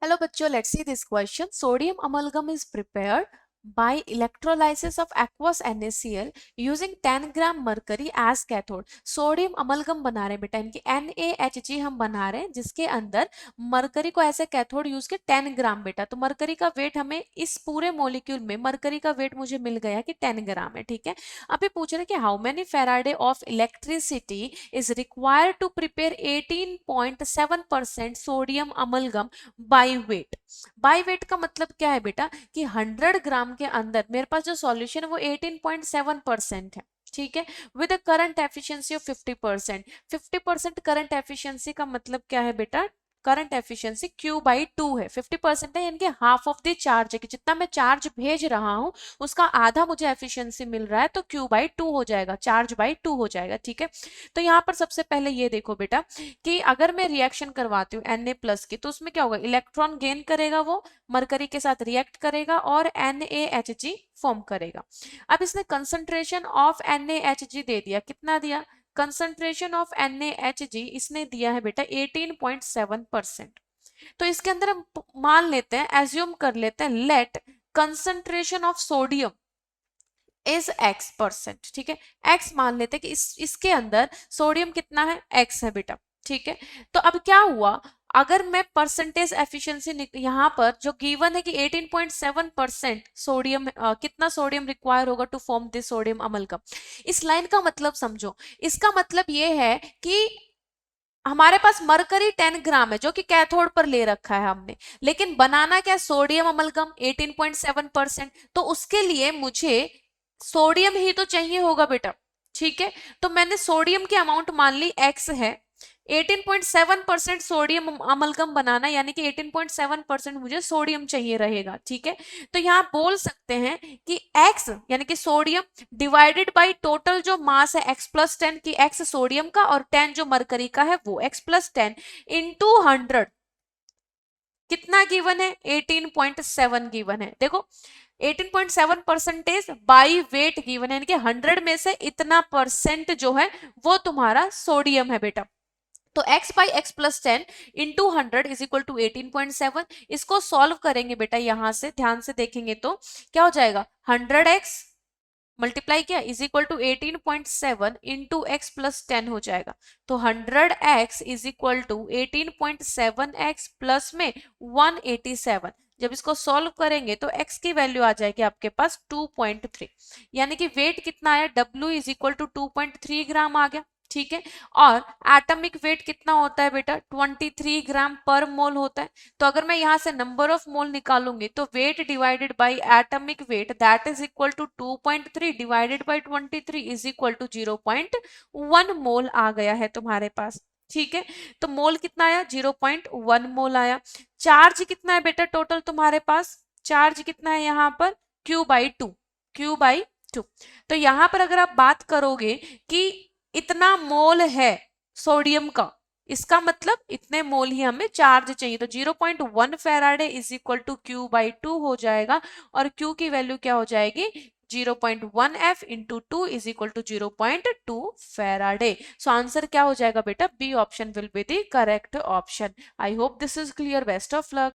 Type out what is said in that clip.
Hello बच्चों, let's see this question. Sodium amalgam is prepared by electrolysis of aqueous NaCl using 10 gram mercury as cathode. Sodium amalgam बना रहे हैं बेटा, इनकी NaHG हम बना रहे हैं जिसके अंदर मरकरी को ऐसे कैथोड यूज के 10 ग्राम बेटा। तो मरकरी का वेट हमें इस पूरे मॉलिक्यूल में मरकरी का वेट मुझे मिल गया कि 10 ग्राम है। ठीक है, अभी पूछ रहे कि how many faraday of electricity is required to prepare 18.7% sodium amalgam by weight. By weight का मतलब क्या है बेटा कि 100 ग्राम के अंदर मेरे पास जो सॉल्यूशन है वो 18.7% है। ठीक है, with current efficiency of 50%। 50% current efficiency का मतलब क्या है बेटा, करंट एफिशिएंसी Q/2 है। 50% है यानी कि हाफ ऑफ द चार्ज है कि जितना मैं चार्ज भेज रहा हूं उसका आधा मुझे एफिशिएंसी मिल रहा है, तो Q/2 हो जाएगा, चार्ज बाई 2 हो जाएगा। ठीक है, तो यहाँ पर सबसे पहले ये देखो बेटा कि अगर मैं रिएक्शन करवाती हूँ Na+ की, तो उसमें क्या होगा, इलेक्ट्रॉन गेन करेगा, वो मरकरी के साथ रिएक्ट करेगा और NaHG फॉर्म करेगा। अब इसने कंसंट्रेशन ऑफ NaHG दे दिया, कितना दिया, कंसंट्रेशन ऑफ NaHG इसने दिया है बेटा 18.7%। तो इसके अंदर हम मान लेते हैं, एज्यूम कर लेते हैं, let concentration of sodium is X%। ठीक है, X मान लेते हैं कि इसके अंदर सोडियम कितना है, X है बेटा। ठीक है, तो अब क्या हुआ, अगर मैं परसेंटेज एफिशिएंसी यहां पर जो गिवन है कि 18.7% सोडियम, कितना सोडियम रिक्वायर होगा to form this sodium amalgam. इस लाइन का मतलब समझो, इसका मतलब ये है कि हमारे पास मरकरी 10 ग्राम है जो कि कैथोड पर ले रखा है हमने, लेकिन बनाना क्या, सोडियम अमलगम 18.7%। तो उसके लिए मुझे सोडियम ही तो चाहिए होगा बेटा। ठीक है, तो मैंने सोडियम की अमाउंट मान ली X है, 18.7% सोडियम अमलगम बनाना यानी कि 18.7% मुझे सोडियम चाहिए रहेगा। ठीक है, तो यहां बोल सकते हैं कि X यानी कि सोडियम डिवाइडेड बाय टोटल जो मास है X+10 की, X सोडियम का और 10 जो मरकरी का है वो, X+10 इंटू 100 कितना गिवन है, 18.7 गिवन है। देखो 18.7% बाई वेट गिवन है, यानी कि 100 में से इतना परसेंट जो है वो तुम्हारा सोडियम है बेटा। तो x by X+10 into 100 is equal to 18.7। इसको सॉल्व करेंगे बेटा, यहां से ध्यान से देखेंगे तो क्या हो जाएगा, 100x मल्टीप्लाई किया is equal to 18.7 into X+10 हो जाएगा। तो 100x is equal to 18.7x plus में 187। जब इसको सॉल्व करेंगे तो x की वैल्यू आ जाएगी आपके पास 2.3, यानी कि वेट कितना आया, W इज इक्वल टू 2.3 ग्राम आ गया। ठीक है, और एटॉमिक वेट कितना होता है बेटा, 23 ग्राम पर मोल होता है। तो अगर मैं यहां से नंबर ऑफ मोल निकालूंगी तो weight divided by atomic weight that is equal to 2.3 divided by 23 is equal to 0.1 mole आ गया है तुम्हारे पास। ठीक है, तो मोल कितना आया, 0.1 मोल आया। चार्ज कितना है बेटा टोटल तुम्हारे पास, चार्ज कितना है यहाँ पर, Q/2, Q/2। तो यहां पर अगर आप बात करोगे कि इतना मोल है सोडियम का, इसका मतलब इतने मोल ही हमें चार्ज चाहिए, तो 0.1 Faraday is equal to Q/2 हो जाएगा। और Q की वैल्यू क्या हो जाएगी, 0.1 F into 2 is equal to 0.2 faraday. So answer क्या हो जाएगा बेटा, B option will be the correct option. I hope this is clear, best of luck.